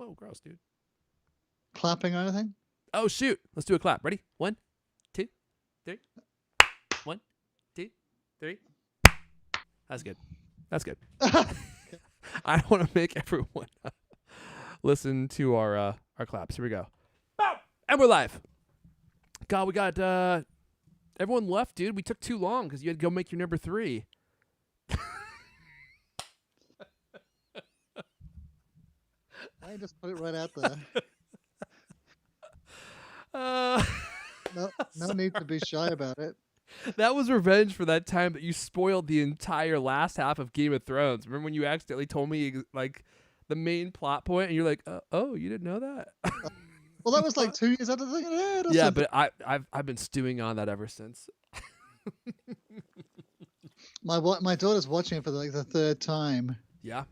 Whoa, gross, dude. Clapping or anything? Oh, shoot. Let's do a clap. Ready? 1, 2, 3. 1, 2, 3. That's good. That's good. I don't want to make everyone listen to our claps. Here we go. Bow! And we're live. God, we got everyone left, dude. We took too long because you had to go make your number 3. I just put it right out there. No need to be shy about it. That was revenge for that time that you spoiled the entire last half of Game of Thrones. Remember when you accidentally told me like the main plot point, and you're like, "Oh, you didn't know that." Well, that was like 2 years after the thing. Yeah, but I've been stewing on that ever since. My daughter's watching it for like the 3rd time. Yeah.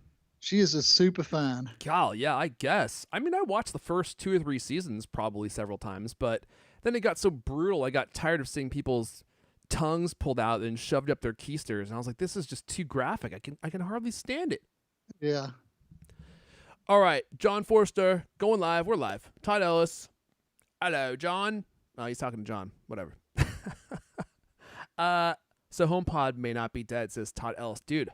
She is a super fan. God, yeah, I guess. I mean, I watched the first 2 or 3 seasons probably several times, but then it got so brutal. I got tired of seeing people's tongues pulled out and shoved up their keisters, and I was like, this is just too graphic. I can hardly stand it. Yeah. All right, John Forster, going live. We're live. Todd Ellis. Hello, John. Oh, he's talking to John. Whatever. So HomePod may not be dead, says Todd Ellis. Dude,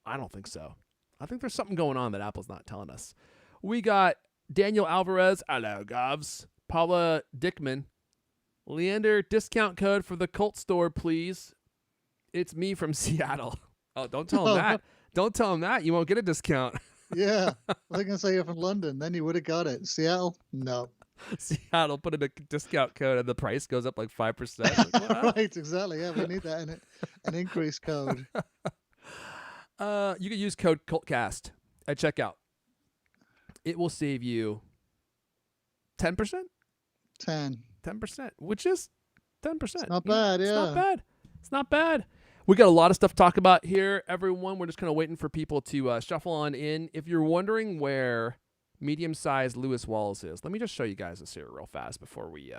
I don't think so. I think there's something going on that Apple's not telling us. We got Daniel Alvarez. Hello, Govs. Paula Dickman. Leander, discount code for the Cult store, please. It's me from Seattle. Oh, don't tell him that. Don't tell him that. You won't get a discount. Yeah. I was going to say you're from London. Then you would have got it. Seattle? No. Seattle, put in a discount code and the price goes up like 5%. Like, right, exactly. Yeah, we need that in it. An increased code. You can use code CultCast at checkout. It will save you 10%? 10%, which is 10%. It's not bad, yeah. It's not bad. It's not bad. We got a lot of stuff to talk about here, everyone. We're just kind of waiting for people to shuffle on in. If you're wondering where medium-sized Lewis Wallace is, let me just show you guys this here real fast before we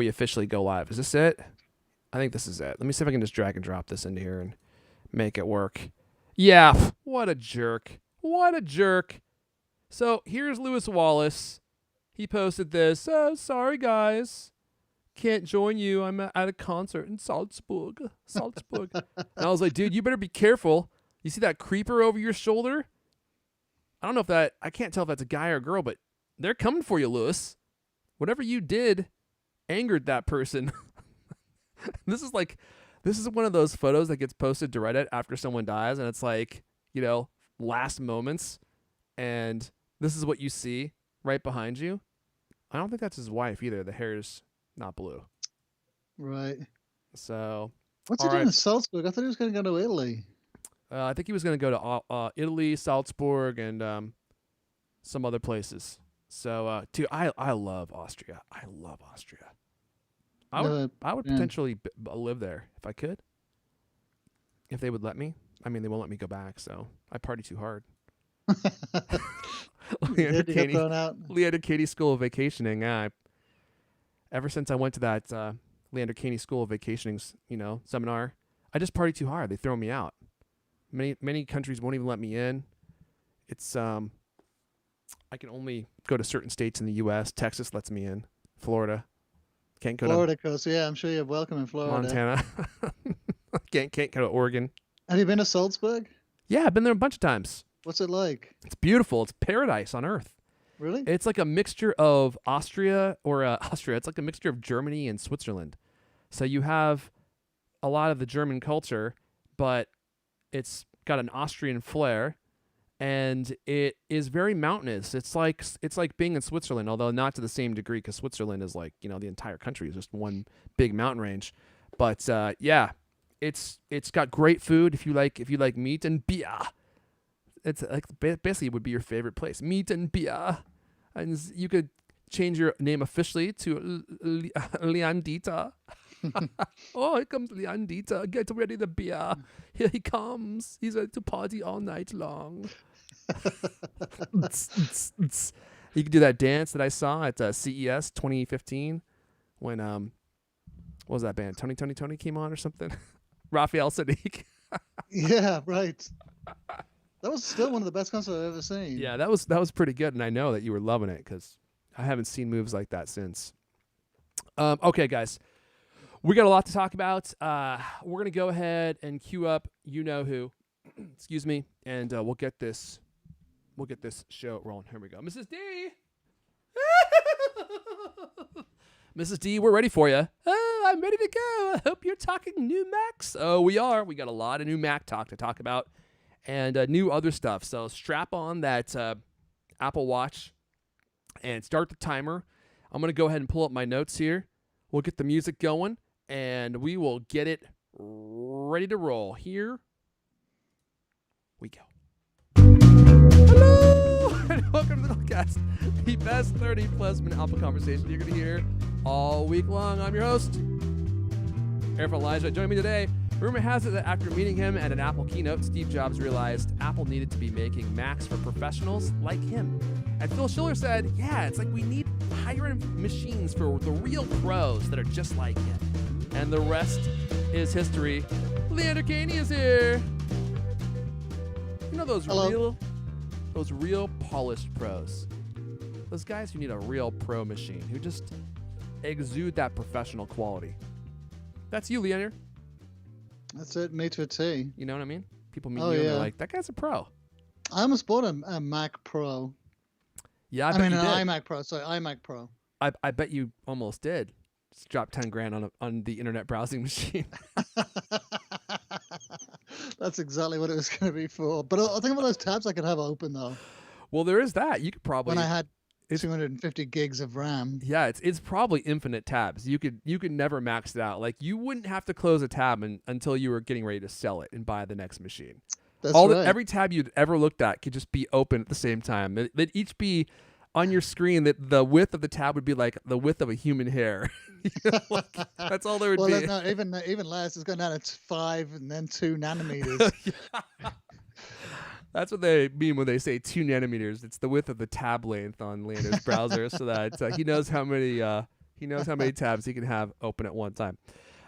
officially go live. Is this it? I think this is it. Let me see if I can just drag and drop this into here and make it work. Yeah, what a jerk. What a jerk. So here's Lewis Wallace. He posted this. Oh, sorry, guys. Can't join you. I'm at a concert in Salzburg. And I was like, dude, you better be careful. You see that creeper over your shoulder? I don't know if I can't tell if that's a guy or a girl, but they're coming for you, Lewis. Whatever you did angered that person. This is one of those photos that gets posted to Reddit after someone dies, and it's like, last moments, and this is what you see right behind you. I don't think that's his wife either. The hair's not blue. Right. So. What's he doing in Salzburg? I thought he was going to go to Italy. I think he was going to go to Italy, Salzburg, and some other places. So, dude, I love Austria. I love Austria. I would potentially live there if I could. If they would let me. I mean, they won't let me go back, so I party too hard. Leander Katie School of Vacationing. Ever since I went to that Leander Katie School of Vacationing, seminar, I just party too hard. They throw me out. Many countries won't even let me in. It's I can only go to certain states in the U.S. Texas lets me in. Florida. Can't go Florida coast, yeah, I'm sure you're welcome in Florida. Montana. can't go to Oregon. Have you been to Salzburg? Yeah, I've been there a bunch of times. What's it like? It's beautiful. It's paradise on earth. Really? It's like a mixture of Austria. It's like a mixture of Germany and Switzerland. So you have a lot of the German culture, but it's got an Austrian flair. And it is very mountainous. It's like being in Switzerland, although not to the same degree, because Switzerland is like, the entire country is just one big mountain range. But yeah, it's got great food if you like meat and beer. It's like basically it would be your favorite place, meat and beer, and you could change your name officially to Leandita. Oh, here comes Leandita. Get ready the beer. Here he comes. He's ready to party all night long. You could do that dance that I saw at CES 2015 when what was that band? Tony came on or something? Raphael Sadiq. Yeah, right. That was still one of the best concerts I've ever seen. Yeah, that was pretty good, and I know that you were loving it because I haven't seen moves like that since. Okay, guys, we got a lot to talk about. We're gonna go ahead and queue up you know who, excuse me, and we'll get this show rolling. Here we go, Mrs. D. Mrs. D, we're ready for you. Oh, I'm ready to go. I hope you're talking new Macs. Oh, we are. We got a lot of new Mac talk to talk about and new other stuff. So strap on that Apple Watch and start the timer. I'm going to go ahead and pull up my notes here. We'll get the music going, and we will get it ready to roll. Here we go. Hello, and welcome to the CultCast, the best 30-plus minute Apple conversation you're going to hear all week long. I'm your host, Airful Elijah. Joining me today, rumor has it that after meeting him at an Apple keynote, Steve Jobs realized Apple needed to be making Macs for professionals like him. And Phil Schiller said, yeah, it's like we need higher-end machines for the real pros that are just like him. And the rest is history. Leander Caney is here. You know those real polished pros. Those guys who need a real pro machine, who just exude that professional quality. That's you, Leander. That's it, me to a T. You know what I mean? People meet you and they're like, that guy's a pro. I almost bought a Mac Pro. Yeah, I mean you an did. iMac Pro. Sorry, iMac Pro. I bet you almost did. Just drop 10 grand on the internet browsing machine. That's exactly what it was going to be for. But I think about those tabs I could have open though. Well, there is that. You could probably when I had 250 gigs of RAM. Yeah, it's probably infinite tabs. You could never max it out. Like you wouldn't have to close a tab until you were getting ready to sell it and buy the next machine. That's right. Every tab you'd ever looked at could just be open at the same time. They'd each be on your screen. That the width of the tab would be like the width of a human hair. Like, that's all there would be. No, even less. It's going down to 5 and then 2 nanometers. That's what they mean when they say 2 nanometers. It's the width of the tab length on Leander's browser, so that he knows how many tabs he can have open at one time.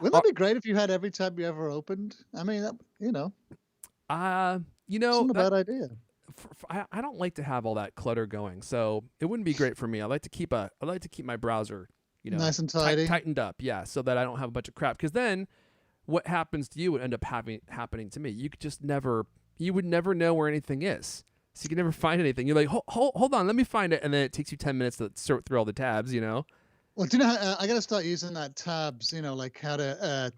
Wouldn't that be great if you had every tab you ever opened? I mean, it's not a bad idea. I don't like to have all that clutter going, so it wouldn't be great for me. I like to keep my browser, nice and tidy, tightened up, yeah, so that I don't have a bunch of crap. Because then, what happens to you would end up happening to me. You would never know where anything is, so you can never find anything. You're like, hold on, let me find it, and then it takes you 10 minutes to sort through all the tabs. Well, do you know? I got to start using that tabs. Like how to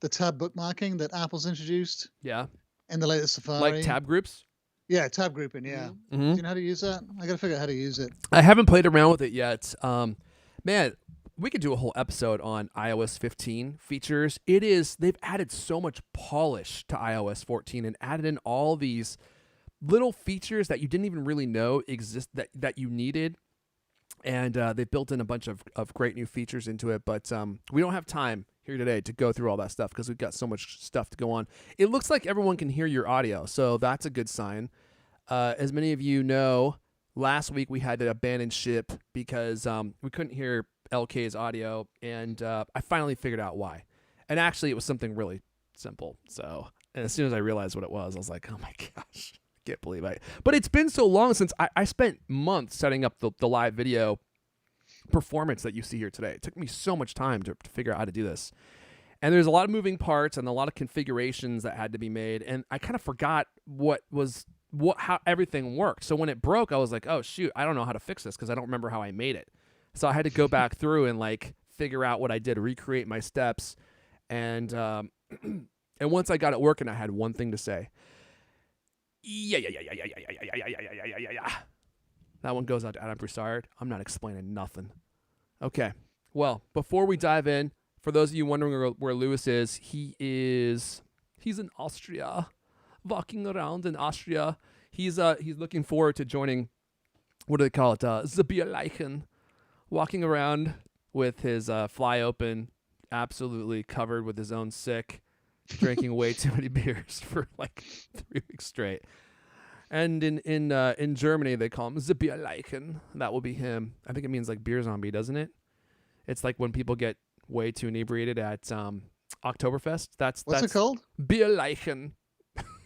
the tab bookmarking that Apple's introduced. Yeah. In the latest Safari. Like tab groups. Yeah, tab grouping. Yeah. Mm-hmm. Do you know how to use that? I got to figure out how to use it. I haven't played around with it yet. Man, we could do a whole episode on iOS 15 features. They've added so much polish to iOS 14 and added in all these little features that you didn't even really know exist that you needed. And they built in a bunch of great new features into it. But we don't have time here today to go through all that stuff because we've got so much stuff to go on. It looks like everyone can hear your audio, so that's a good sign. As many of you know, last week we had to abandon ship because we couldn't hear LK's audio, and I finally figured out why. And actually, it was something really simple. So, and as soon as I realized what it was, I was like, oh my gosh, I can't believe it. But it's been so long since I spent months setting up the live video performance that you see here today. It took me so much time to figure out how to do this. And there's a lot of moving parts and a lot of configurations that had to be made. And I kind of forgot how everything worked. So when it broke, I was like, oh shoot, I don't know how to fix this because I don't remember how I made it. So I had to go back through and like figure out what I did, recreate my steps. And and once I got it working, I had one thing to say. Yeah. That one goes out to Adam Broussard. I'm not explaining nothing. Okay. Well, before we dive in, for those of you wondering where Lewis is, he's in Austria, walking around in Austria. He's looking forward to joining, what do they call it? The Bierleichen, walking around with his fly open, absolutely covered with his own sick, drinking way too many beers for like 3 weeks straight. And in Germany, they call him the Bierleichen. That will be him. I think it means like beer zombie, doesn't it? It's like when people get way too inebriated at Oktoberfest. What's it called? Bierleichen.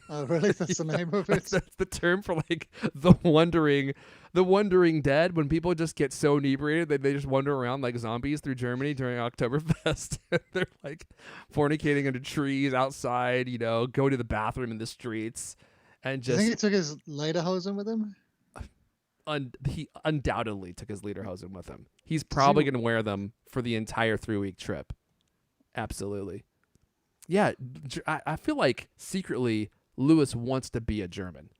Oh, really? That's the name of it? That's the term for like the wandering dead, when people just get so inebriated that they just wander around like zombies through Germany during Oktoberfest. They're like fornicating under trees outside, go to the bathroom in the streets, and Do you think he just took his lederhosen with him? he undoubtedly took his lederhosen with him. He's Does he? probably going to wear them for the entire 3-week trip. Absolutely. Yeah, I feel like secretly Lewis wants to be a German.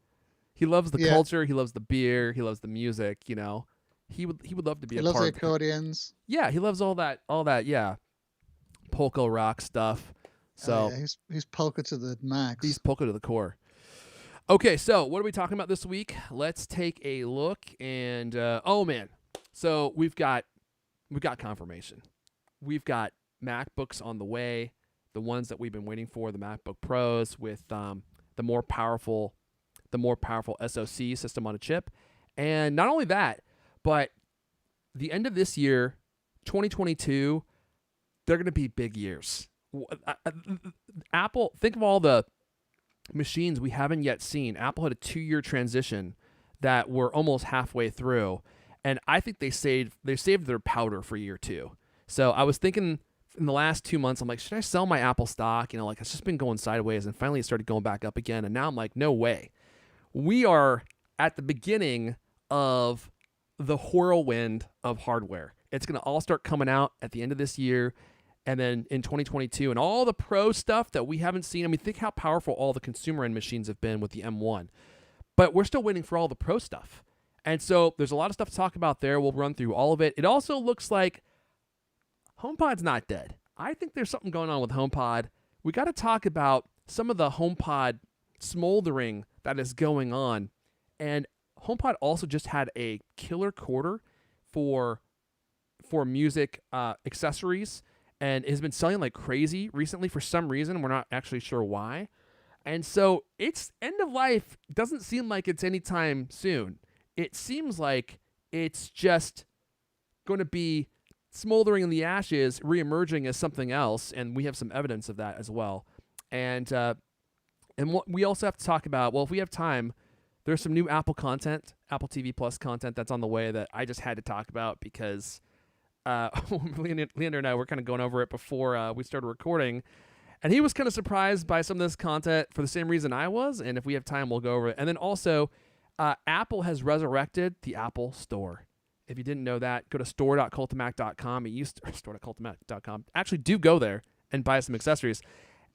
He loves the Yeah. culture. He loves the beer. He loves the music. He would love to be He a loves part the of. accordions. Yeah, he loves all that. Yeah, polka rock stuff. So Yeah, he's polka to the max. he's polka to the core. Okay, so what are we talking about this week? Let's take a look. And oh man, so we've got confirmation. We've got MacBooks on the way. The ones that we've been waiting for, the MacBook Pros with the more powerful SoC system on a chip. And not only that, but the end of this year, 2022, they're going to be big years. Apple, think of all the machines we haven't yet seen. Apple had a 2-year transition that we're almost halfway through, and I think they saved their powder for year 2. So I was thinking in the last 2 months, I'm like, should I sell my Apple stock? Like it's just been going sideways, and finally it started going back up again, and now I'm like, no way. We are at the beginning of the whirlwind of hardware. It's going to all start coming out at the end of this year, and then in 2022, and all the pro stuff that we haven't seen. I mean, think how powerful all the consumer end machines have been with the M1, but we're still waiting for all the pro stuff. And so there's a lot of stuff to talk about there. We'll run through all of it. It also looks like HomePod's not dead. I think there's something going on with HomePod. We got to talk about some of the HomePod smoldering that is going on. And HomePod also just had a killer quarter for music accessories, and has been selling like crazy recently for some reason. We're not actually sure why. And so its end of life doesn't seem like it's anytime soon. It seems like it's just going to be smoldering in the ashes, reemerging as something else, and we have some evidence of that as well. And what we also have to talk about, well, if we have time, there's some new Apple content, Apple TV Plus content that's on the way that I just had to talk about because Leander and I were kind of going over it before we started recording, and he was kind of surprised by some of this content for the same reason I was, and if we have time, we'll go over it. And then also, Apple has resurrected the Apple Store. If you didn't know that, go to store.cultamac.com. It used to store.cultamac.com. Actually, do go there and buy some accessories.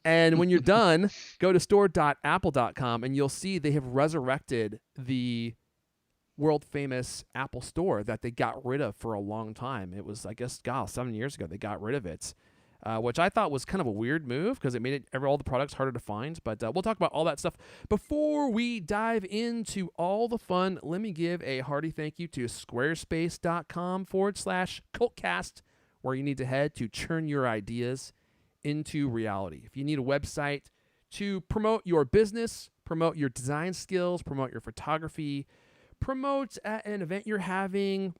And when you're done, go to store.apple.com, and you'll see they have resurrected the world-famous Apple Store that they got rid of for a long time. It was, I guess, 7 years ago they got rid of it, which I thought was kind of a weird move because it made all the products harder to find. But we'll talk about all that stuff. Before we dive into all the fun, let me give a hearty thank you to squarespace.com/cultcast, where you need to head to turn your ideas into reality. If you need a website to promote your business, promote your design skills, promote your photography, promote an event you're having,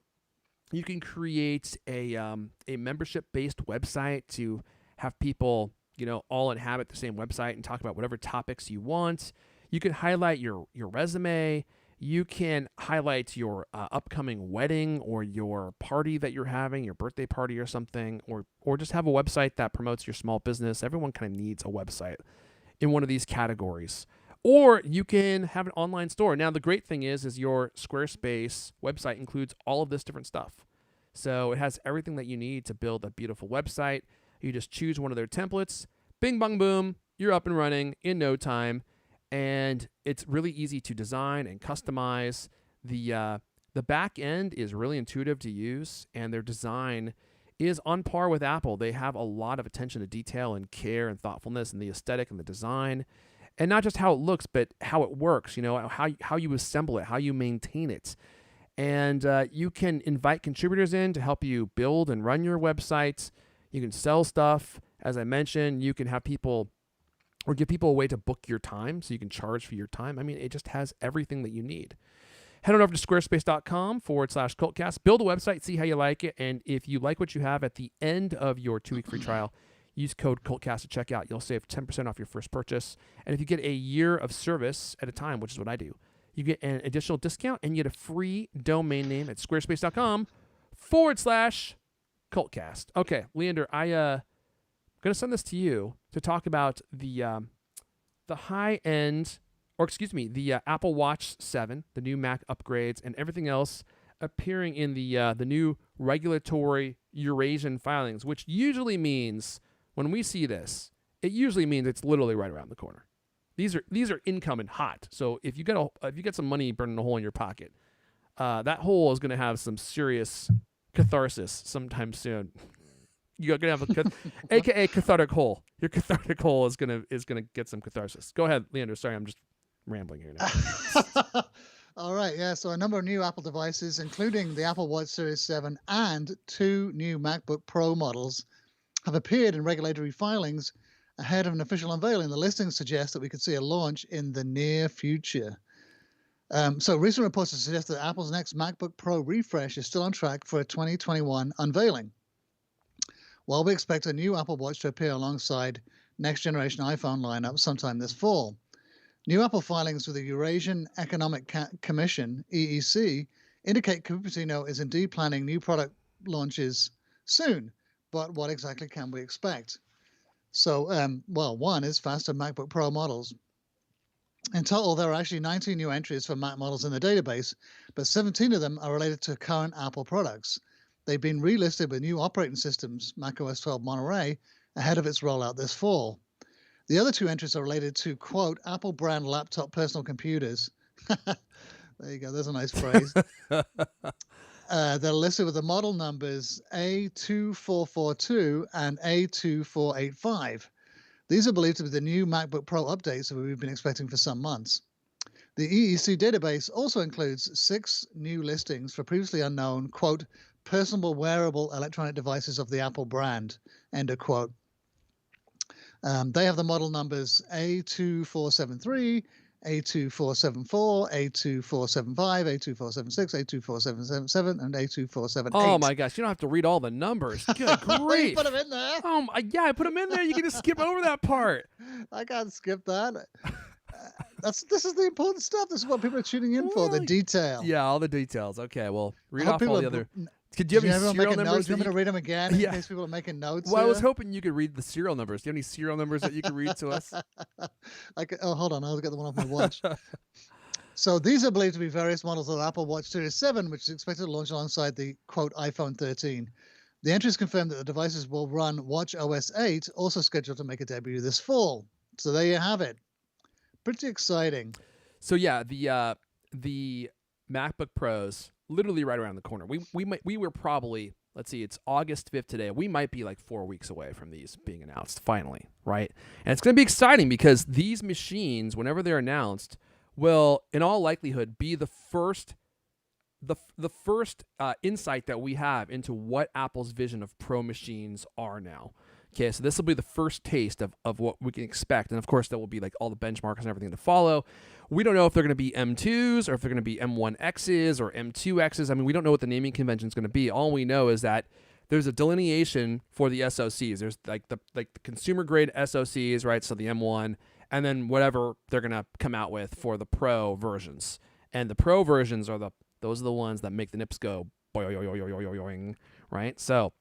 you can create a membership-based website to have people, all inhabit the same website and talk about whatever topics you want. You can highlight your resume. You can highlight your upcoming wedding or your party that you're having, your birthday party or something, or just have a website that promotes your small business. Everyone kind of needs a website in one of these categories. Or you can have an online store. Now, the great thing is your Squarespace website includes all of this different stuff. So it has everything that you need to build a beautiful website. You just choose one of their templates. Bing, bong, boom. You're up and running in no time. And it's really easy to design and customize. The back end is really intuitive to use, and their design is on par with Apple. They have a lot of attention to detail and care and thoughtfulness in the aesthetic and the design. And not just how it looks, but how it works, how you assemble it, how you maintain it. And you can invite contributors in to help you build and run your websites. You can sell stuff. As I mentioned, you can have people or give people a way to book your time so you can charge for your time. I mean, it just has everything that you need. Head on over to squarespace.com/cultcast. Build a website, see how you like it. And if you like what you have at the end of your 2-week free trial, use code CultCast at checkout. You'll save 10% off your first purchase. And if you get a year of service at a time, which is what I do, you get an additional discount and you get a free domain name at squarespace.com/CultCast. Okay, Leander, I'm going to send this to you to talk about the high-end, or excuse me, the Apple Watch 7, the new Mac upgrades, and everything else appearing in the new regulatory Eurasian filings, which usually means, when we see this, it usually means it's literally right around the corner. These are incoming hot. So if you get some money burning a hole in your pocket, that hole is going to have some serious catharsis sometime soon. You're gonna have aka cathartic hole. Your cathartic hole is gonna get some catharsis. Go ahead, Leander. Sorry, I'm just rambling here now. All right, yeah. So a number of new Apple devices, including the Apple Watch Series 7 and 2 new MacBook Pro models, have appeared in regulatory filings ahead of an official unveiling. The listings suggest that we could see a launch in the near future. So recent reports suggest that Apple's next MacBook Pro refresh is still on track for a 2021 unveiling. While we expect a new Apple Watch to appear alongside next generation iPhone lineup sometime this fall. New Apple filings with the Eurasian Economic Commission, EEC, indicate Cupertino is indeed planning new product launches soon. But what exactly can we expect? So, one is faster MacBook Pro models. In total, there are actually 19 new entries for Mac models in the database, but 17 of them are related to current Apple products. They've been relisted with new operating systems, macOS 12 Monterey, ahead of its rollout this fall. The other 2 entries are related to, quote, Apple brand laptop personal computers. There you go. There's a nice phrase. They're listed with the model numbers A2442 and A2485. These are believed to be the new MacBook Pro updates that we've been expecting for some months. The EEC database also includes 6 new listings for previously unknown, quote, personal wearable electronic devices of the Apple brand, end of quote. They have the model numbers A2473, A2474, A2475, A2476, A2477, and A2478. Oh my gosh, you don't have to read all the numbers. Good grief. You put them in there. Yeah, I put them in there. You can just skip over that part. I can't skip that. This is the important stuff. This is what people are tuning in for, the detail. Yeah, all the details. Okay, well, read off all the other. Could you have any serial numbers? Do you want me to read them again in case people are making notes? Well, I was hoping you could read the serial numbers. Do you have any serial numbers that you could read to us? Hold on. I'll get the one off my watch. So these are believed to be various models of the Apple Watch Series 7, which is expected to launch alongside the, quote, iPhone 13. The entries confirm that the devices will run Watch OS 8, also scheduled to make a debut this fall. So there you have it. Pretty exciting. So yeah, the MacBook Pros literally right around the corner. We were probably, let's see, it's August 5th today. We might be like 4 weeks away from these being announced finally, right? And it's going to be exciting because these machines, whenever they're announced, will in all likelihood be the first insight that we have into what Apple's vision of Pro machines are now. Okay, so this will be the first taste of what we can expect. And of course, there will be like all the benchmarks and everything to follow. We don't know if they're going to be M2s or if they're going to be M1Xs or M2Xs. I mean, we don't know what the naming convention is going to be. All we know is that there's a delineation for the SoCs. There's like the consumer grade SoCs, right? So the M1, and then whatever they're going to come out with for the Pro versions. And the Pro versions are those are the ones that make the nips go boing, right? So,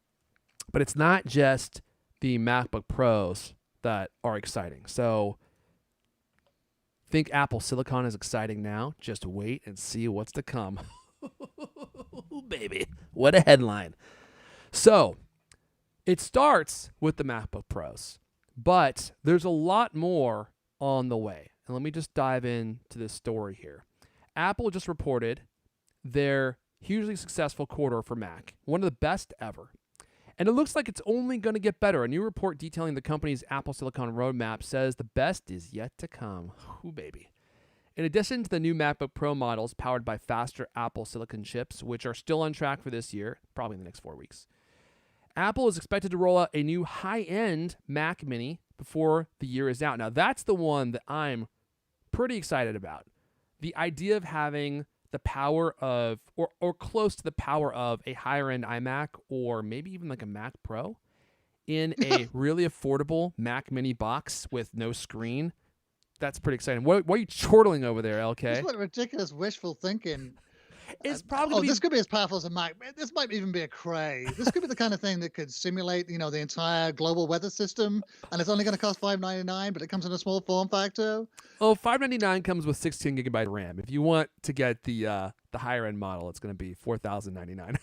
but it's not just the MacBook Pros that are exciting. So think Apple Silicon is exciting now. Just wait and see what's to come. Baby, what a headline. So it starts with the MacBook Pros, but there's a lot more on the way. And let me just dive into this story here. Apple just reported their hugely successful quarter for Mac, one of the best ever. And it looks like it's only going to get better. A new report detailing the company's Apple Silicon roadmap says the best is yet to come. Ooh, baby. In addition to the new MacBook Pro models powered by faster Apple Silicon chips, which are still on track for this year, probably in the next 4 weeks, Apple is expected to roll out a new high-end Mac Mini before the year is out. Now, that's the one that I'm pretty excited about. The idea of having the power of, or close to the power of a higher end iMac or maybe even like a Mac Pro in a really affordable Mac Mini box with no screen. That's pretty exciting. What are you chortling over there, This LK? is what ridiculous wishful thinking. It's probably Oh, going to this be. could be as powerful as a Mac. This might even be a Cray. This could be the kind of thing that could simulate, the entire global weather system, and it's only going to cost $5.99, but it comes in a small form factor. Oh, $599 comes with 16 gigabyte RAM. If you want to get the higher end model, it's going to be $4,099.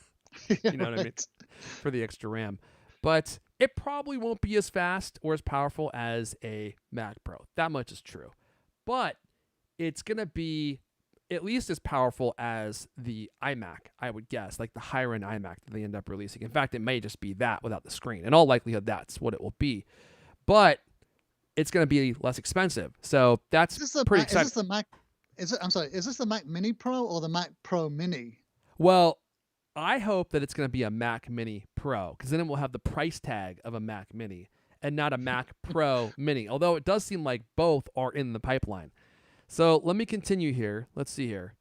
Yeah, You know what I mean? right. For the extra RAM. But it probably won't be as fast or as powerful as a Mac Pro. That much is true. But it's going to be at least as powerful as the iMac, I would guess, like the higher end iMac that they end up releasing. In fact, it may just be that without the screen. In all likelihood, that's what it will be. But it's going to be less expensive. So that's pretty exciting. Is this the Mac? I'm sorry. Is this the Mac Mini Pro or the Mac Pro Mini? Well, I hope that it's going to be a Mac Mini Pro, because then it will have the price tag of a Mac Mini and not a Mac Pro Mini, although it does seem like both are in the pipeline. So let me continue here. Let's see here.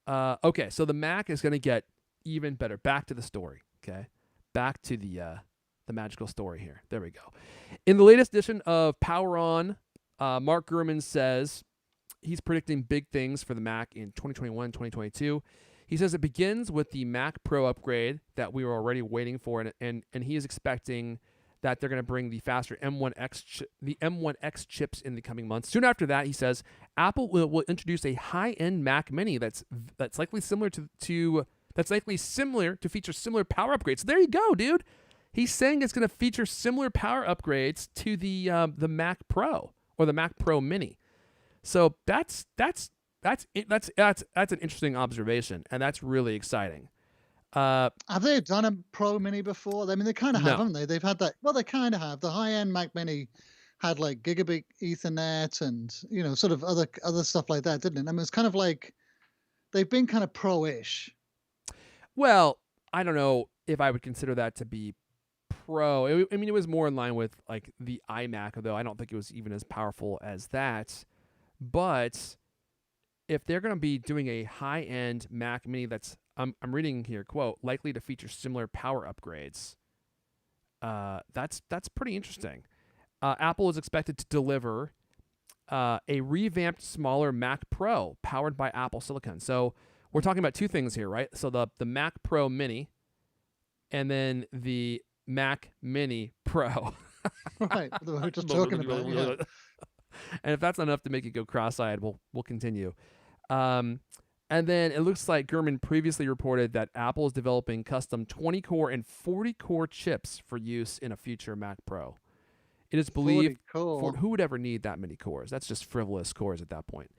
Okay, so the Mac is going to get even better. Back to the story, okay? Back to the magical story here. There we go. In the latest edition of Power On, Mark Gurman says he's predicting big things for the Mac in 2021, 2022. He says it begins with the Mac Pro upgrade that we were already waiting for, and he is expecting that they're going to bring the faster M1X chips in the coming months. Soon after that, he says Apple will introduce a high-end Mac Mini that's likely similar to feature similar power upgrades. So there you go, dude. He's saying it's going to feature similar power upgrades to the Mac Pro or the Mac Pro Mini. So that's an interesting observation, and that's really exciting. Have they done a Pro Mini before? I mean, they kind of have, No. haven't they? They've had that. Well, they kind of have. The high-end Mac Mini had like gigabit Ethernet and sort of other stuff like that, didn't it? I mean, it's kind of like they've been kind of pro-ish. Well, I don't know if I would consider that to be pro. I mean, it was more in line with like the iMac, although I don't think it was even as powerful as that. But if they're going to be doing a high-end Mac Mini that's, I'm reading here, quote, likely to feature similar power upgrades, that's pretty interesting. Apple is expected to deliver a revamped, smaller Mac Pro powered by Apple Silicon. So we're talking about two things here, right? So the Mac Pro Mini and then the Mac Mini Pro. Right. We're just talking about it. Yeah. And if that's not enough to make you go cross-eyed, we'll continue. And then it looks like Gurman previously reported that Apple is developing custom 20-core and 40-core chips for use in a future Mac Pro. It is believed, who would ever need that many cores? That's just frivolous cores at that point.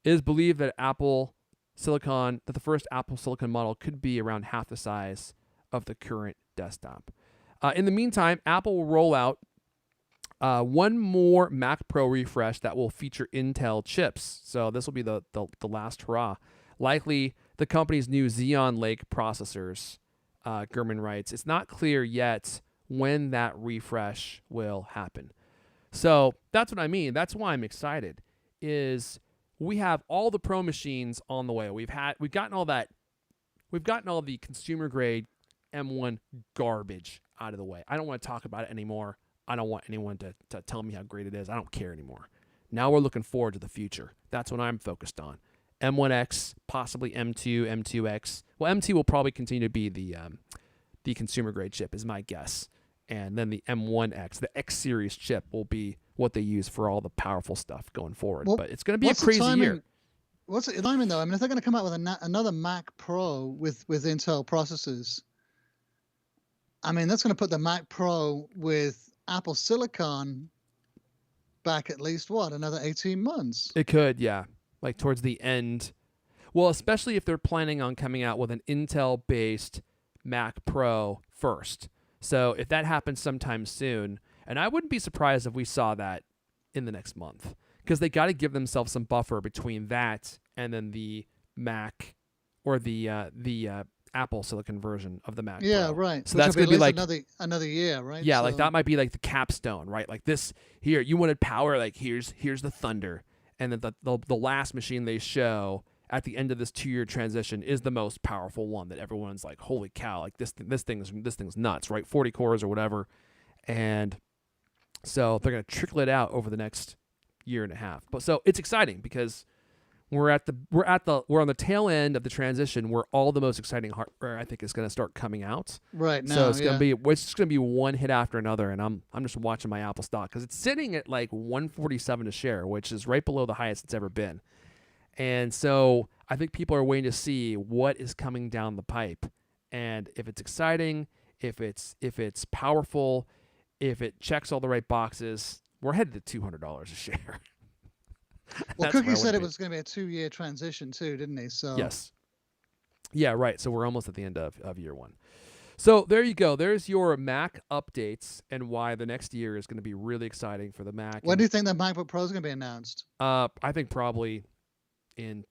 It is believed that the first Apple Silicon model could be around half the size of the current desktop. In the meantime, Apple will roll out one more Mac Pro refresh that will feature Intel chips. So this will be the last hurrah. Likely the company's new Xeon Lake processors, Gurman writes. It's not clear yet when that refresh will happen. So that's what I mean. That's why I'm excited, is we have all the Pro machines on the way. We've gotten all the consumer grade M1 garbage out of the way. I don't want to talk about it anymore. I don't want anyone to tell me how great it is. I don't care anymore. Now we're looking forward to the future. That's what I'm focused on. M1X, possibly M2, M2X. Well, M2 will probably continue to be the consumer grade chip, is my guess. And then the M1X, the X series chip, will be what they use for all the powerful stuff going forward. Well, but it's going to be a crazy year. What's the timing, though? I mean, if they're going to come out with another Mac Pro with Intel processors, I mean, that's going to put the Mac Pro with Apple Silicon back at least, another 18 months? It could, yeah. Like towards the end. Well, especially if they're planning on coming out with an Intel-based Mac Pro first. So if that happens sometime soon, and I wouldn't be surprised if we saw that in the next month, because they got to give themselves some buffer between that and then the Mac or the Apple Silicon version of the Mac Pro. Yeah, right. So that's going to be like another year, right? Yeah, so like that might be like the capstone, right? Like this here, you wanted power, like here's the Thunder, and then the last machine they show at the end of this 2-year transition is the most powerful one that everyone's like, holy cow, like this thing's nuts, right? 40 cores or whatever, And so they're going to trickle it out over the next year and a half. But so it's exciting because we're on the tail end of the transition where all the most exciting hardware I think is going to start coming out. Right So now, it's just going to be one hit after another, and I'm just watching my Apple stock because it's sitting at like 147 a share, which is right below the highest it's ever been. And so I think people are waiting to see what is coming down the pipe, and if it's exciting, if it's powerful, if it checks all the right boxes, we're headed to $200 a share. Well, Cookie said it was going to be a 2-year transition too, didn't he? So yes. Yeah, right. So we're almost at the end of year one. So there you go. There's your Mac updates and why the next year is going to be really exciting for the Mac. When do you think that MacBook Pro is going to be announced? I think probably in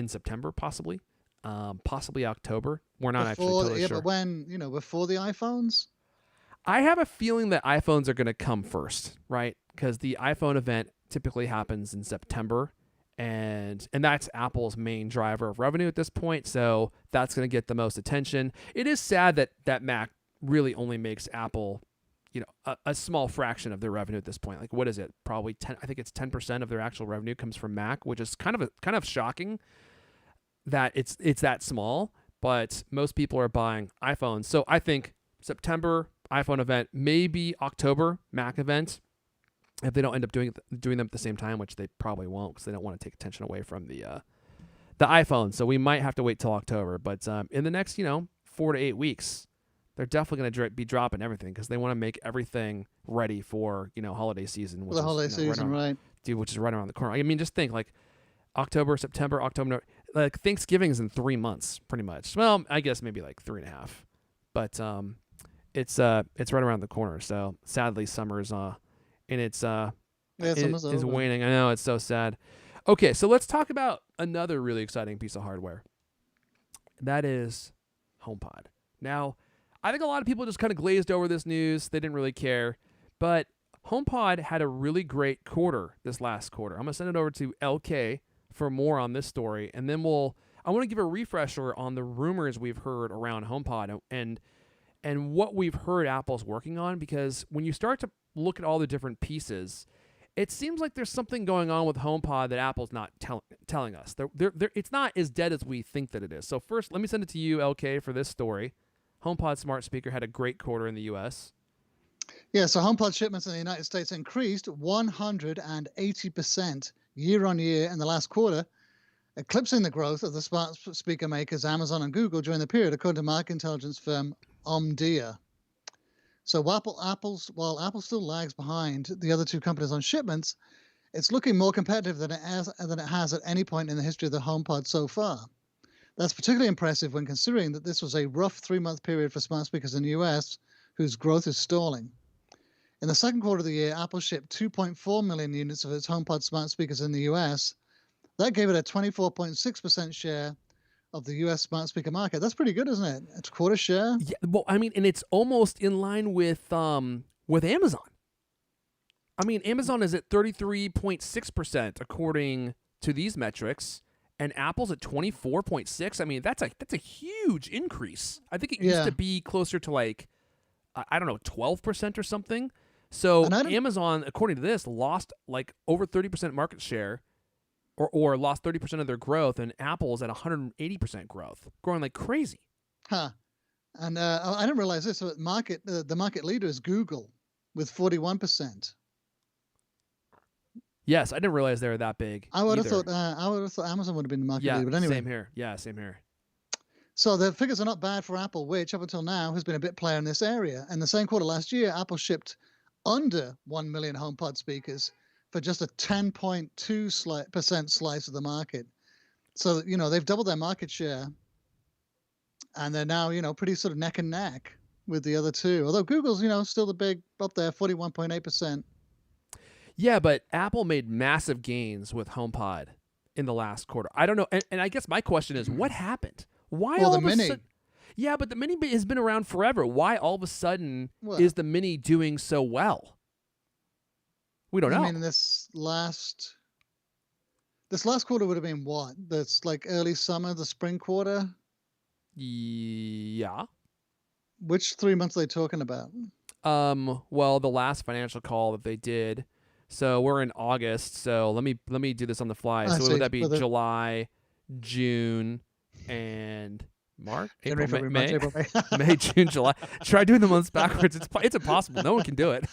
September, possibly October. We're not actually totally sure. But when, before the iPhones? I have a feeling that iPhones are going to come first, right? Because the iPhone event typically happens in September, and that's Apple's main driver of revenue at this point. So that's going to get the most attention. It is sad that Mac really only makes Apple, a small fraction of their revenue at this point. Like, what is it? Probably 10. I think it's 10% of their actual revenue comes from Mac, which is kind of shocking that it's that small. But most people are buying iPhones, so I think September iPhone event, maybe October Mac event. If they don't end up doing them at the same time, which they probably won't, because they don't want to take attention away from the iPhone. So we might have to wait till October. But in the next 4 to 8 weeks, they're definitely going to be dropping everything because they want to make everything ready for holiday season. Which holiday season, right? Dude, which is right around the corner. I mean, just think like October, September, October. Like Thanksgiving is in 3 months, pretty much. Well, I guess maybe like 3.5. But it's right around the corner. So sadly, summer's and it's is waning. I know, it's so sad. Okay, so let's talk about another really exciting piece of hardware. That is HomePod. Now, I think a lot of people just kind of glazed over this news. They didn't really care. But HomePod had a really great quarter this last quarter. I'm going to send it over to LK for more on this story. And then I want to give a refresher on the rumors we've heard around HomePod and what we've heard Apple's working on. Because when you start to look at all the different pieces, it seems like there's something going on with HomePod that Apple's not telling us. It's not as dead as we think that it is. So first, let me send it to you, LK, for this story. HomePod smart speaker had a great quarter in the U.S. Yeah, so HomePod shipments in the United States increased 180% year on year in the last quarter, eclipsing the growth of the smart speaker makers Amazon and Google during the period, according to market intelligence firm Omdia. So while Apple still lags behind the other two companies on shipments, it's looking more competitive than it has at any point in the history of the HomePod so far. That's particularly impressive when considering that this was a rough 3-month period for smart speakers in the US, whose growth is stalling. In the second quarter of the year, Apple shipped 2.4 million units of its HomePod smart speakers in the US. That gave it a 24.6% share of the U.S. smart speaker market. That's pretty good, isn't it? It's a quarter share. Yeah, well, I mean, and it's almost in line with Amazon. I mean, Amazon is at 33.6% according to these metrics, and Apple's at 24.6. I mean, that's a huge increase. I think it used to be closer to like, I don't know, 12% or something. So Amazon, according to this, lost like over 30% market share. Or lost 30% of their growth, and Apple's at 180% growth, growing like crazy. Huh. And I didn't realize this. So the market leader is Google with 41%. Yes, I didn't realize they were that big. I would have thought Amazon would have been the market leader. But anyway, same here. Yeah, same here. So the figures are not bad for Apple, which up until now has been a bit player in this area. In the same quarter last year, Apple shipped under 1 million HomePod speakers for just a 10.2% slice of the market. So, they've doubled their market share, and they're now, pretty sort of neck and neck with the other two. Although Google's, still the big up there, 41.8%. Yeah, but Apple made massive gains with HomePod in the last quarter. I don't know. And I guess my question is, what happened? Why all the of a Mini? sudden? Yeah, but the Mini has been around forever. Why all of a sudden is the Mini doing so well? We don't know. I mean, this last quarter would have been what? That's like early summer, the spring quarter? Yeah. Which 3 months are they talking about? Well, the last financial call that they did. So we're in August. So let me do this on the fly. I So what would see. that be? For the July, June, and March, January, April, February, March, May, April, May. May, June, July. Try doing the months backwards. It's impossible. No one can do it.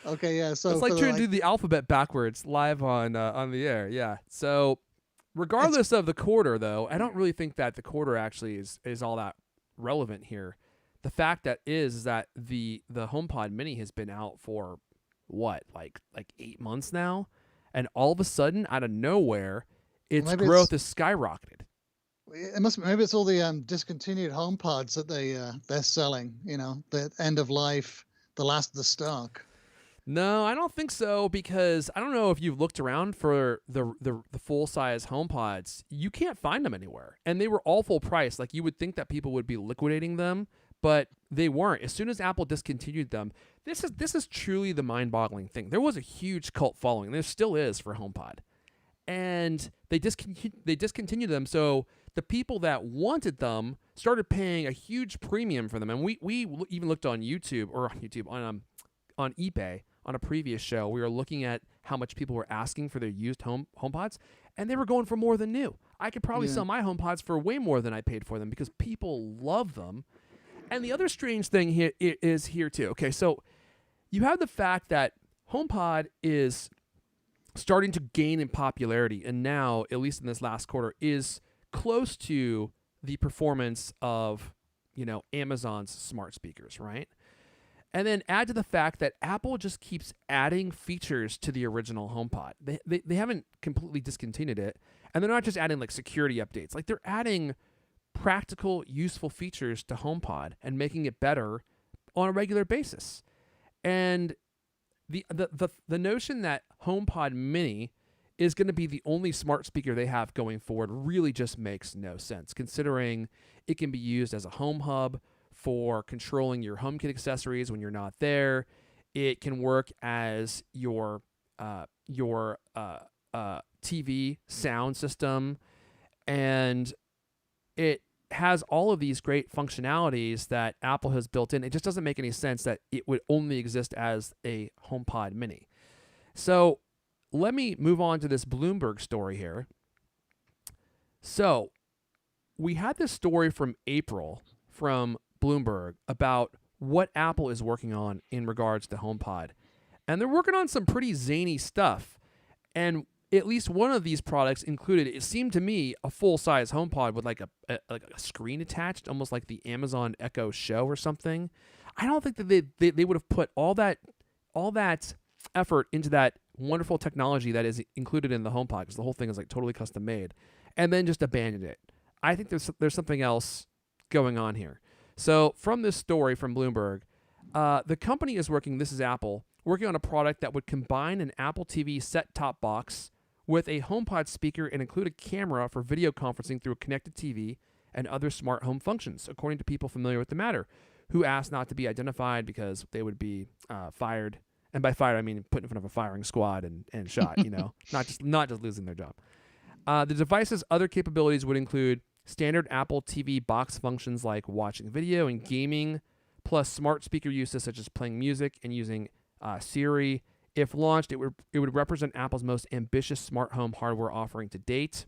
Okay, yeah. It's So like for the trying to do the alphabet backwards live on the air. Yeah. So it's regardless of the quarter, though, I don't really think that the quarter actually is all that relevant here. The fact that is that the HomePod Mini has been out for what, like 8 months now, and all of a sudden, out of nowhere, well, its maybe it's growth has skyrocketed. it must maybe it's all the discontinued home pods that they're selling. The end of life, the last of the stock. No, I don't think so, because I don't know if you've looked around for the full size HomePods. You can't find them anywhere, and they were all full price. Like, you would think that people would be liquidating them, but they weren't. As soon as Apple discontinued them, this is truly the mind-boggling thing. There was a huge cult following. There still is for HomePod, and they discontinued them. So the people that wanted them started paying a huge premium for them, and we even looked on YouTube on eBay. On a previous show, we were looking at how much people were asking for their used HomePods, and they were going for more than new. I could probably sell my HomePods for way more than I paid for them because people love them. And the other strange thing here is here too. Okay, so you have the fact that HomePod is starting to gain in popularity, and now, at least in this last quarter, is close to the performance of Amazon's smart speakers, right? And then add to the fact that Apple just keeps adding features to the original HomePod. They haven't completely discontinued it. And they're not just adding like security updates. Like, they're adding practical, useful features to HomePod and making it better on a regular basis. And the notion that HomePod Mini is going to be the only smart speaker they have going forward really just makes no sense, considering it can be used as a home hub for controlling your HomeKit accessories when you're not there. It can work as your TV sound system, and it has all of these great functionalities that Apple has built in. It just doesn't make any sense that it would only exist as a HomePod Mini. So let me move on to this Bloomberg story here. So we had this story from April from Bloomberg about what Apple is working on in regards to HomePod. And they're working on some pretty zany stuff. And at least one of these products included, it seemed to me, a full-size HomePod with like a screen attached, almost like the Amazon Echo Show or something. I don't think that they would have put all that effort into that wonderful technology that is included in the HomePod, because the whole thing is like totally custom made, and then just abandoned it. I think there's something else going on here. So from this story from Bloomberg, the company is working, this is Apple, working on a product that would combine an Apple TV set-top box with a HomePod speaker and include a camera for video conferencing through a connected TV and other smart home functions, according to people familiar with the matter, who asked not to be identified because they would be fired. And by fired, I mean put in front of a firing squad and shot, not just losing their job. The device's other capabilities would include standard Apple TV box functions like watching video and gaming, plus smart speaker uses such as playing music and using Siri. If launched, it would represent Apple's most ambitious smart home hardware offering to date.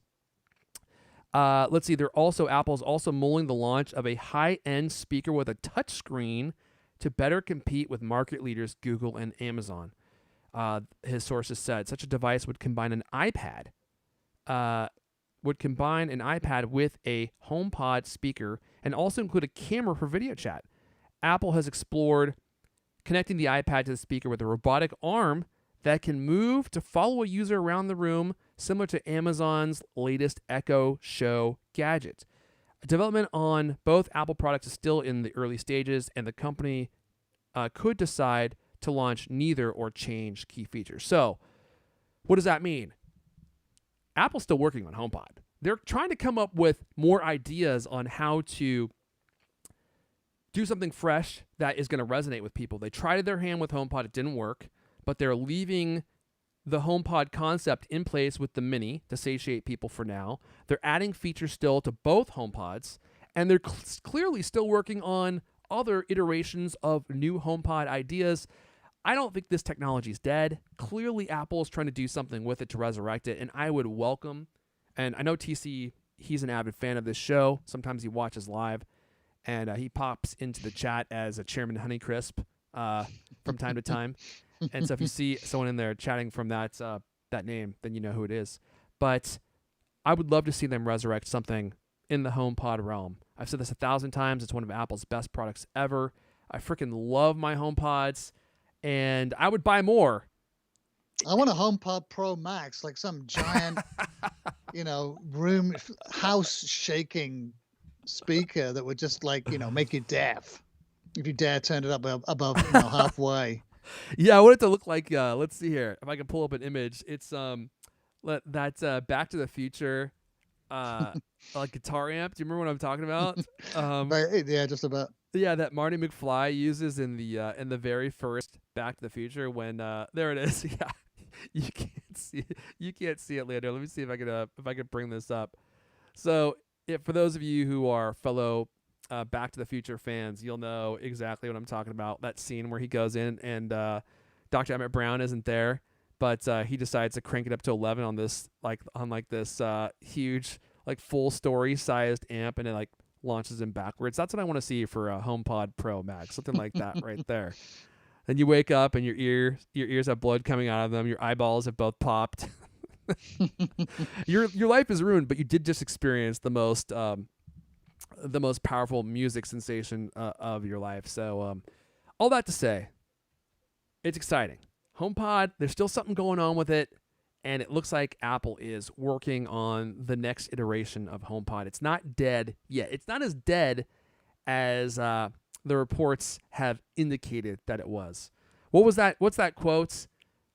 Let's see. Apple's also mulling the launch of a high-end speaker with a touchscreen to better compete with market leaders Google and Amazon. His sources said such a device would combine an iPad with a HomePod speaker and also include a camera for video chat. Apple has explored connecting the iPad to the speaker with a robotic arm that can move to follow a user around the room, similar to Amazon's latest Echo Show gadget. Development on both Apple products is still in the early stages, and the company could decide to launch neither or change key features. So, what does that mean? Apple's still working on HomePod. They're trying to come up with more ideas on how to do something fresh that is going to resonate with people. They tried their hand with HomePod. It didn't work, but they're leaving the HomePod concept in place with the Mini to satiate people for now. They're adding features still to both HomePods, and they're clearly still working on other iterations of new HomePod ideas. I don't think this technology is dead. Clearly, Apple is trying to do something with it to resurrect it, and I would welcome. And I know TC, he's an avid fan of this show. Sometimes he watches live, and he pops into the chat as a Chairman Honeycrisp from time to time. And so if you see someone in there chatting from that name, then you know who it is. But I would love to see them resurrect something in the HomePod realm. I've said this 1,000 times. It's one of Apple's best products ever. I freaking love my HomePods, and I would buy more. I want a HomePod Pro Max, like some giant, room house shaking speaker that would just make you deaf if you dare turn it up above halfway. Yeah, I want it to look like. Let's see here. If I can pull up an image, it's that's Back to the Future, like guitar amp. Do you remember what I'm talking about? Yeah, just about. Yeah, that Marty McFly uses in the very first Back to the Future when there it is. Yeah, you can't see it later. Let me see if I can bring this up. So, for those of you who are fellow Back to the Future fans, you'll know exactly what I'm talking about. That scene where he goes in and Dr. Emmett Brown isn't there, but he decides to crank it up to 11 on this huge full story sized amp, and it launches him backwards. That's what I want to see for a HomePod Pro Max, something like that right there. Then you wake up and your ears have blood coming out of them. Your eyeballs have both popped. Your life is ruined, but you did just experience the most powerful music sensation of your life. So all that to say, it's exciting. HomePod, there's still something going on with it, and it looks like Apple is working on the next iteration of HomePod. It's not dead yet. It's not as dead as the reports have indicated that it was. What was that? What's that quote?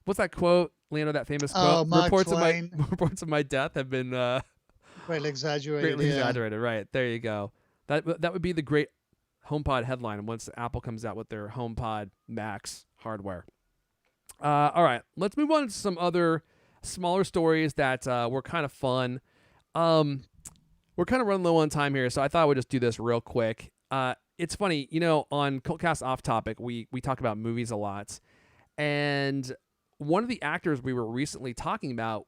What's that quote, Leonardo? That famous quote. Oh, Mark Twain. Reports of my death have been greatly exaggerated. Exaggerated. Right there, you go. That would be the great HomePod headline once Apple comes out with their HomePod Max hardware. All right, let's move on to some other smaller stories that were kind of fun. We're kind of running low on time here, so I thought I would just do this real quick. It's funny, on CultCast Off Topic, we talk about movies a lot, and one of the actors we were recently talking about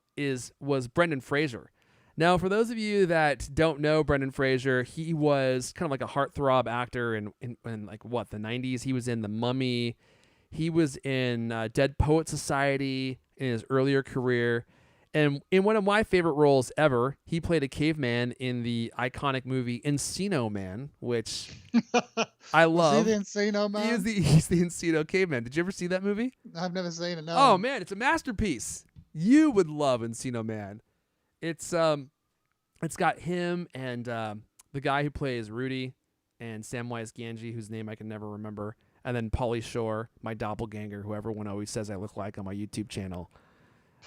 was Brendan Fraser. Now, for those of you that don't know Brendan Fraser, he was kind of like a heartthrob actor in the 90s. He was in The Mummy. He was in Dead Poet Society in his earlier career. And in one of my favorite roles ever, he played a caveman in the iconic movie Encino Man, which I love. Is he the Encino Man? He's the Encino caveman. Did you ever see that movie? I've never seen it, no. Oh, man, it's a masterpiece. You would love Encino Man. It's got him and the guy who plays Rudy and Samwise Gamgee, whose name I can never remember, and then Pauly Shore, my doppelganger, who everyone always says I look like on my YouTube channel.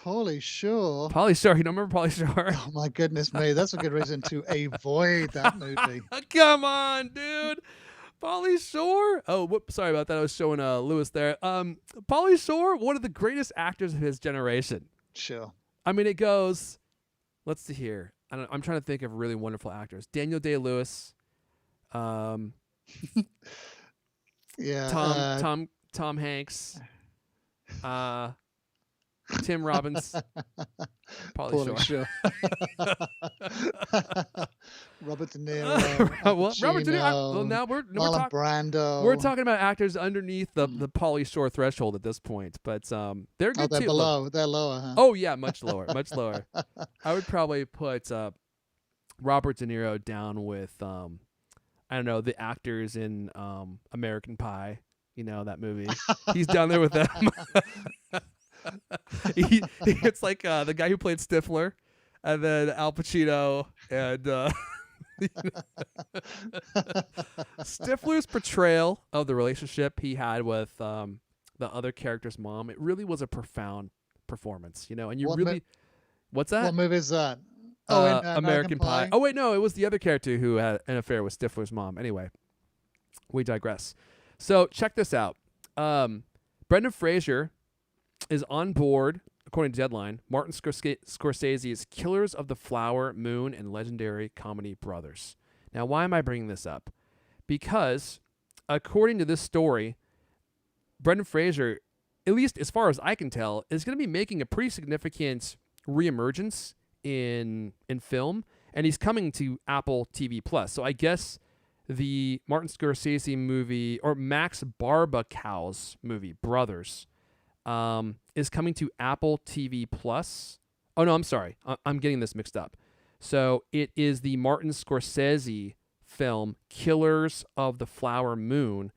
Pauly Shore? Pauly Shore. You don't remember Pauly Shore? Oh, my goodness me. That's a good reason to avoid that movie. Come on, dude. Pauly Shore? Oh, whoops, sorry about that. I was showing Lewis there. Pauly Shore, one of the greatest actors of his generation. Sure. I mean, it goes... Let's see here. I'm trying to think of really wonderful actors. Daniel Day-Lewis. Yeah. Tom Hanks. Tim Robbins. Pauly Shore. Robert De Niro. Robert De Niro. Well, now Marlon Brando. We're talking about actors underneath the Pauly Shore threshold at this point, but they're good they're too. below. They're lower, huh? Oh yeah, much lower, much lower. I would probably put Robert De Niro down with I don't know, the actors in American Pie. You know that movie. He's down there with them. It's like the guy who played Stifler, and then Al Pacino, and Stifler's portrayal of the relationship he had with the other character's mom. It really was a profound performance, and you what's that? What movie is that? American Pie. Oh wait, no, it was the other character who had an affair with Stifler's mom. Anyway, we digress. So check this out. Brendan Fraser is on board, according to Deadline, Martin Scorsese's Killers of the Flower Moon and legendary comedy Brothers. Now, why am I bringing this up? Because according to this story, Brendan Fraser, at least as far as I can tell, is going to be making a pretty significant reemergence in film, and he's coming to Apple TV Plus. So I guess the Martin Scorsese movie, or Max Barbacau's movie, Brothers, is coming to Apple TV Plus. Oh no, I'm sorry, I'm getting this mixed up. So it is the Martin Scorsese film Killers of the Flower Moon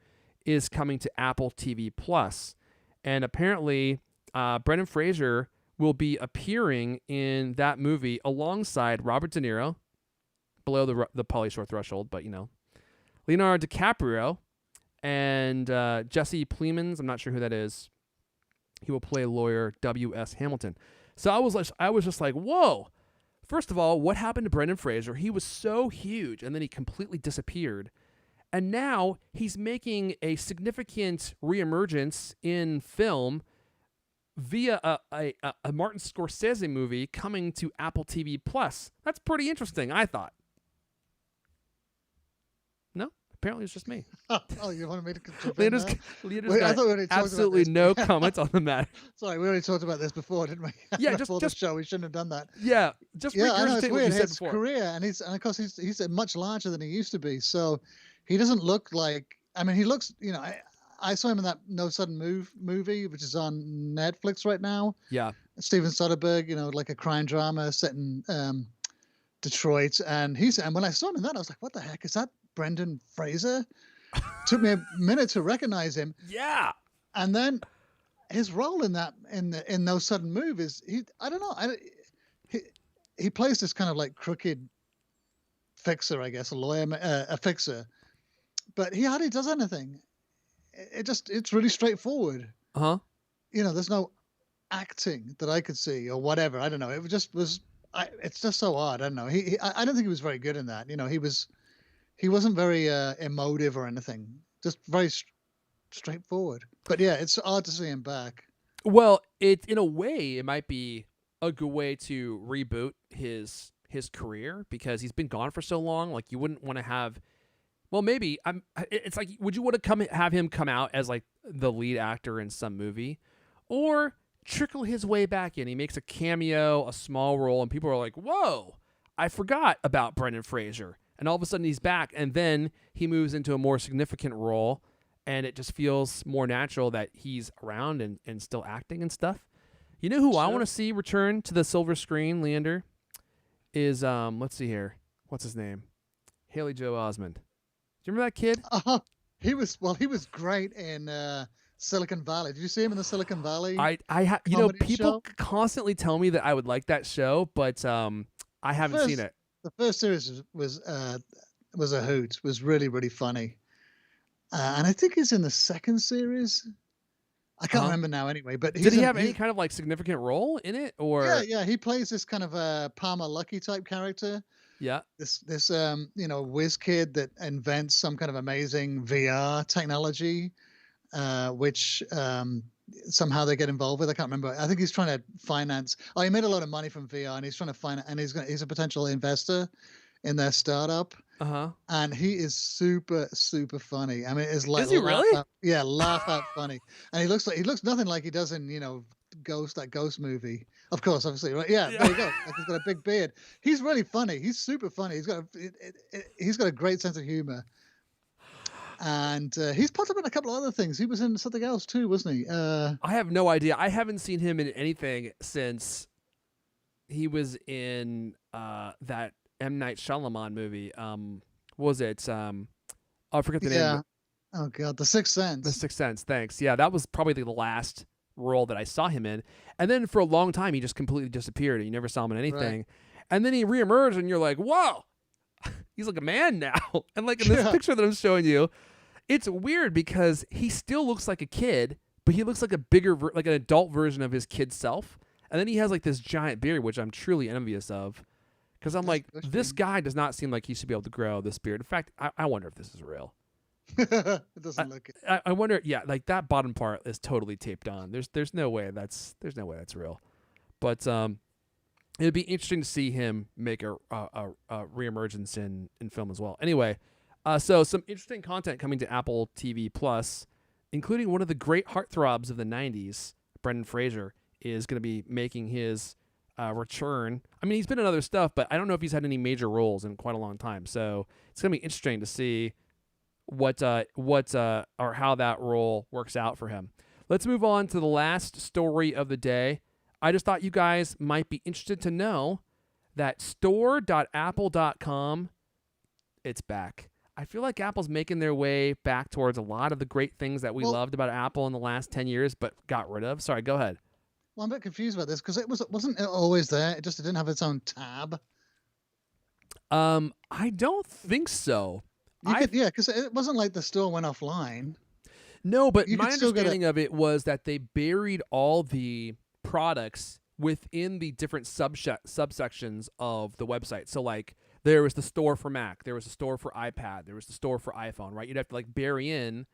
is coming to Apple TV Plus, and apparently Brendan Fraser will be appearing in that movie alongside Robert De Niro, below the Pauly Shore threshold, but Leonardo DiCaprio, and Jesse Plemons. I'm not sure who that is. He will play lawyer W.S. Hamilton. So I was just like, whoa. First of all, what happened to Brendan Fraser? He was so huge, and then he completely disappeared. And now he's making a significant reemergence in film via a Martin Scorsese movie coming to Apple TV Plus. That's pretty interesting, I thought. No? Apparently it's just me. Oh, you wanted me to contribute? Leonardo's Wait, got I thought we already talked absolutely about this. no comments on the matter. Sorry, we already talked about this before, didn't we? Yeah, before the show, we shouldn't have done that. Yeah, just Yeah, I know, it's regurgitate what weird. you said His before. career, and of course he's much larger than he used to be. So he doesn't look like. I mean, he looks. I saw him in that No Sudden Move movie, which is on Netflix right now. Yeah. Steven Soderbergh, like a crime drama set in Detroit, and when I saw him in that, I was like, "What the heck is that? Brendan Fraser?" Took me a minute to recognize him. Yeah. And then his role in that in No Sudden Move is I don't know. He plays this kind of like crooked fixer, I guess, a lawyer, a fixer, but he hardly does anything. It's really straightforward. Uh-huh. There's no acting that I could see or whatever. I don't know. It just was. It's just so odd. I don't know. I don't think he was very good in that. He wasn't very emotive or anything. Just very straightforward. But yeah, it's odd to see him back. Well, in a way, it might be a good way to reboot his career, because he's been gone for so long. Like, you wouldn't want to have. Well, maybe it's like, would you want to have him come out as like the lead actor in some movie, or trickle his way back in? He makes a cameo, a small role, and people are like, "Whoa, I forgot about Brendan Fraser," and all of a sudden he's back, and then he moves into a more significant role, and it just feels more natural that he's around and still acting and stuff. You know who I want to see return to the silver screen, Leander, is let's see here, what's his name? Haley Joel Osment. Do you remember that kid? He was great in Silicon Valley. Did you see him in the Silicon Valley? People constantly tell me that I would like that show, but I haven't seen it. The first series was a hoot. Was really, really funny. And I think he's in the second series. I can't remember now anyway, but did he have any kind of like significant role in it, or? Yeah, he plays this kind of a Palmer Luckey type character. Yeah. This whiz kid that invents some kind of amazing VR technology, which somehow they get involved with. I can't remember. I think he's trying to finance. Oh, he made a lot of money from VR, and he's trying to finance. And he's a potential investor in their startup. And he is super, super funny. I mean, it's like, is he really? Laugh out funny. And he looks nothing like he does in that Ghost movie. Of course, obviously, right? Yeah, there you go. Like, he's got a big beard. He's really funny. He's super funny. He's got a great sense of humor. And he's popped up in a couple of other things. He was in something else too, wasn't he? I have no idea. I haven't seen him in anything since he was in that M. Night Shyamalan movie. Was it? I forget the name. Yeah. Oh God, The Sixth Sense. The Sixth Sense. Thanks. Yeah, that was probably the last role that I saw him in, and then for a long time he just completely disappeared, and you never saw him in anything. Right. And then he reemerged, and you're like, whoa, he's like a man now. And like in this picture that I'm showing you, it's weird because he still looks like a kid, but he looks like a bigger, like an adult version of his kid self. And then he has like this giant beard, which I'm truly envious of, because I'm like, this guy does not seem like he should be able to grow this beard. In fact, I wonder if this is real. It doesn't look it. I wonder. Yeah, like that bottom part is totally taped on. There's no way that's real. But it'd be interesting to see him make a reemergence in film as well. Anyway, So some interesting content coming to Apple TV Plus, including one of the great heartthrobs of the 90s, Brendan Fraser, is going to be making his return. I mean, he's been in other stuff, but I don't know if he's had any major roles in quite a long time. So it's going to be interesting to see what or how that role works out for him. Let's move on to the last story of the day. I just thought you guys might be interested to know that store.apple.com, it's back. I feel like Apple's making their way back towards a lot of the great things that we loved about Apple in the last 10 years, but got rid of. Sorry, go ahead. Well, I'm a bit confused about this because wasn't it always there? It didn't have its own tab. I don't think so. Because it wasn't like the store went offline. No, but my understanding of it was that they buried all the products within the different subsections of the website. So like there was the store for Mac, there was the store for iPad, there was the store for iPhone, right? You'd have to like bury in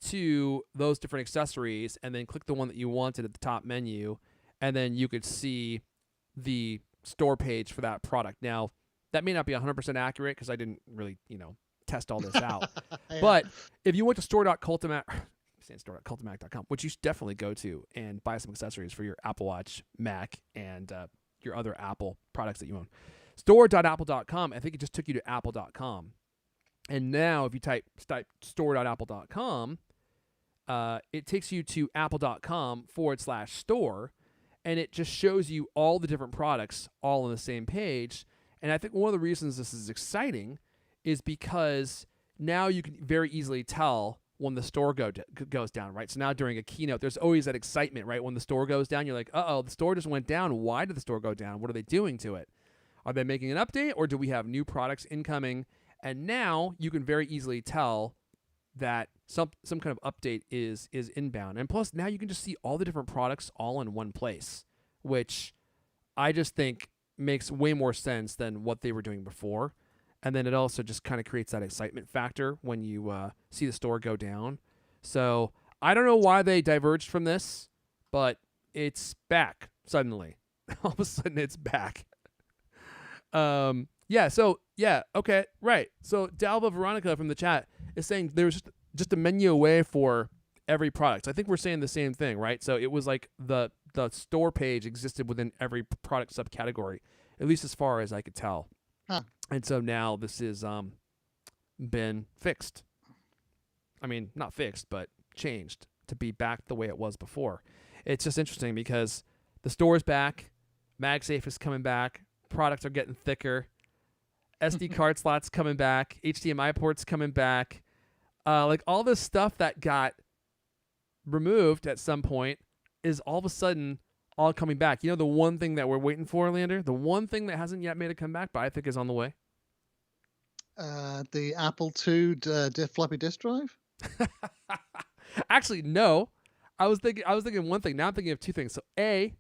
to those different accessories and then click the one that you wanted at the top menu, and then you could see the store page for that product. Now, that may not be 100% accurate because I didn't really, test all this out. Yeah. But if you went to store.cultimac.com, which you should definitely go to and buy some accessories for your Apple Watch, Mac, and your other Apple products that you own. Store.apple.com, I think it just took you to apple.com. And now if you type store.apple.com, it takes you to apple.com/store, and it just shows you all the different products all on the same page. And I think one of the reasons this is exciting is because now you can very easily tell when the store goes down, right? So now during a keynote, there's always that excitement, right? When the store goes down, you're like, uh-oh, the store just went down. Why did the store go down? What are they doing to it? Are they making an update, or do we have new products incoming? And now you can very easily tell that some kind of update is inbound. And plus, now you can just see all the different products all in one place, which I just think makes way more sense than what they were doing before. And then it also just kind of creates that excitement factor when you see the store go down. So I don't know why they diverged from this, but it's back suddenly. All of a sudden, it's back. Okay, right. So Dalva Veronica from the chat is saying there's just a menu away for every product. So I think we're saying the same thing, right? So it was like the store page existed within every product subcategory, at least as far as I could tell. Huh. And so now this is been fixed. I mean, not fixed, but changed to be back the way it was before. It's just interesting because the store's back, MagSafe is coming back, products are getting thicker, SD card slots coming back, HDMI ports coming back. Like all this stuff that got removed at some point is all of a sudden all coming back. The one thing that we're waiting for, Leander, the one thing that hasn't yet made a comeback, but I think is on the way. The Apple II floppy disk drive? Actually, no. I was thinking one thing. Now I'm thinking of two things. So A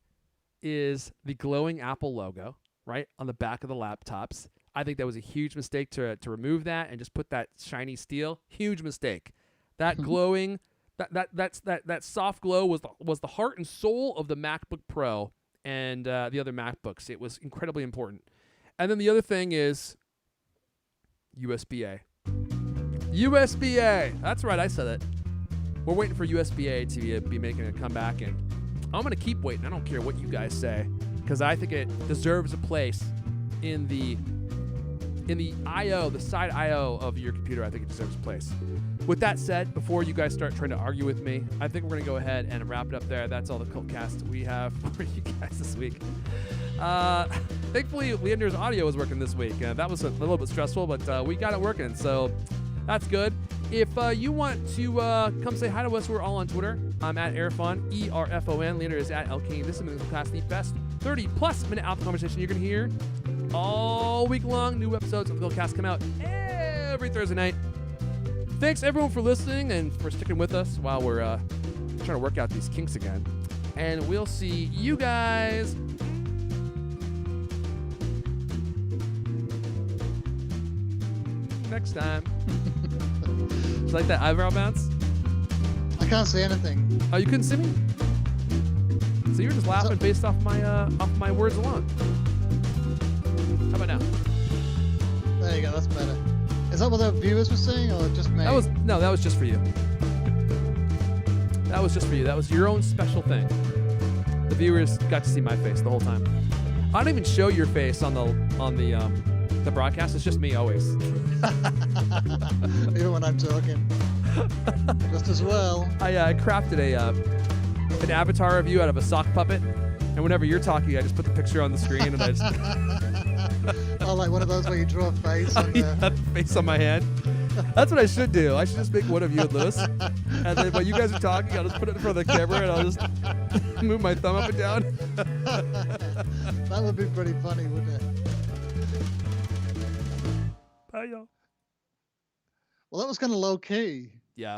is the glowing Apple logo, right, on the back of the laptops. I think that was a huge mistake to remove that and just put that shiny steel. Huge mistake. That glowing, that soft glow was the heart and soul of the MacBook Pro and the other MacBooks. It was incredibly important. And then the other thing is USB-A. USB-A. That's right, I said it. We're waiting for USB-A to be making a comeback, and I'm going to keep waiting. I don't care what you guys say, because I think it deserves a place in the I/O, the side I/O of your computer. I think it deserves a place. With that said, before you guys start trying to argue with me, I think we're going to go ahead and wrap it up there. That's all the CultCast we have for you guys this week. Thankfully, Leander's audio was working this week. That was a little bit stressful, but we got it working, so that's good. If you want to come say hi to us, we're all on Twitter. I'm at Erfon, E-R-F-O-N. Leander is at LKing. This is the CultCast, the best 30-plus minute Apple conversation you're going to hear all week long. New episodes of the CultCast come out every Thursday night. Thanks, everyone, for listening and for sticking with us while we're trying to work out these kinks again. And we'll see you guys next time. Did you like that eyebrow bounce? I can't see anything. Oh, you couldn't see me? So you were just laughing based off my words alone. How about now? There you go. That's better. Is that what the viewers were saying, or just me? That was just for you. That was just for you. That was your own special thing. The viewers got to see my face the whole time. I don't even show your face on the broadcast. It's just me always. Even when I'm talking. Just as well. I crafted an avatar of you out of a sock puppet, and whenever you're talking, I just put the picture on the screen, and I just Oh, like one of those where you draw a face and the face on my hand. That's what I should do. I should just make one of you and Lewis, and then while you guys are talking, I'll just put it in front of the camera, and I'll just move my thumb up and down. That would be pretty funny, wouldn't it? Bye, y'all. Well, that was kind of low key. Yeah.